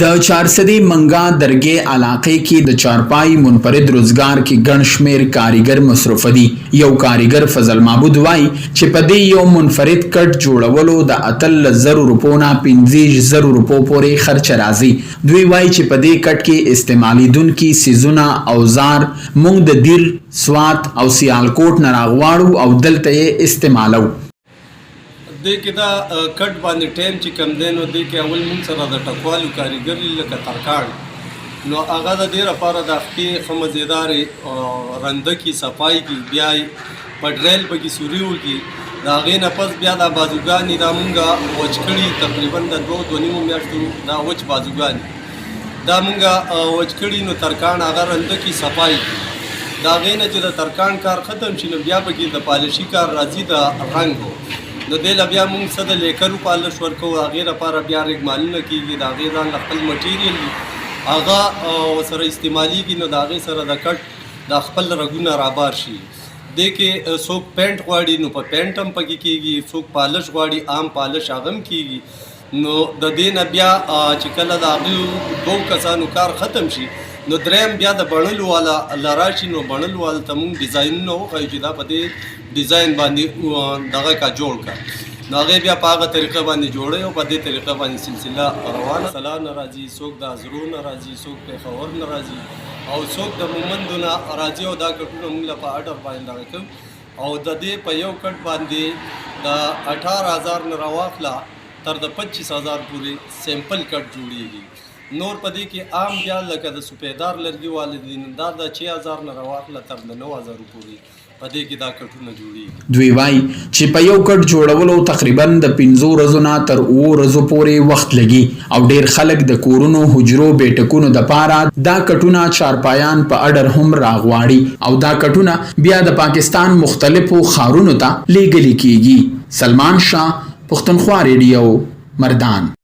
د چارسدی منګا درګې علاقې کې د چارپای منفرد روزګار کې ګڼ شمېر کاریګر مصروف دي. یو کاریګر فضل معبود وای چې په دې یو منفرد کټ جوړولو د 13,000 روپو نه 15,000 روپو پورې خرچ راځي. دوی وای چې په دې کټ کې استعمالیدونکي سیزونه اوزار مونږ د دیر سوات او سیالکوټ نه راغواړو او دلته یې استعمالو. دې کې دا کټ باندې ټایم چې کم دی نو دې کې اول مونږ سره د ټکوالو کاریګر لکه ترکاڼ نو هغه د دې لپاره د خپې ښه مزېدارې رنده کې صفایي کې بیا یې په ډریل پکې سوري وکړي د هغې نه پس بیا دا بازوګانې دا مونږ وچ کړي تقریبا د 2-2.5 میاشتو دا وچ بازوګانې دا مونږ وچ کړي نو ترکاڼ هغه رنده کې صفایي کړي د هغې نه چې د ترکاڼ کار ختم شي نو بیا پکې د پالشي کار راځي د رنګ نو دې له بیا مونږ څه د لیکرو پالش ورکوو هغې لپاره بیا رګمالونه کېږي د هغې ځان له خپل مټیریل وي هغه ورسره استعمالیږي نو د هغې سره د کټ د خپل رګونه رابار شي. دې کې څوک پینټ غواړي نو په پینټ هم پکې کېږي څوک پالش غواړي عام پالش هغه هم کېږي نو د دې نه بیا چې کله د هغې 2 کسانو کار ختم شي نو دریم بیا د بڼلو والا لراشي نو بڼلو والا ته مونږ ډیزاینونه وښایو چې دا په دې ډیزاین باندې دغه کا جوړ کا نو هغې بیا په هغه طریقه باندې جوړی او په دې طریقه باندې سلسله روانه سلا نه راځي څوک د ازرو نه راځي څوک پېښور نه راځي او څوک د مومندو نه راځي او دا کټونه موږ له په اډر باندې دغه کوو او د دې په یو کټ باندې د 18,000 نه راواخله تر د 25,000 پورې سیمپل کټ جوړیږي. نور په دې کې عام بیا لکه د سپیدار لرګي والدین دا د 6,000 نه راواخله تر د 9,000 پورې په دې کې دا کټونه جوړیږي. دوی وای چې په یو کټ جوړولو تقریبا د 5 ورځو نه تر 7 ورځو پورې وخت لګي او ډیر خلک د کورونو حجرو بیٹکونو د پاره دا کټونه چارپایان په اډر هم راغواړي او دا کټونه بیا د پاکستان مختلفو ښارونو ته لیږل کیږي. سلمان شاه، پښتونخوا ریډیو، مردان.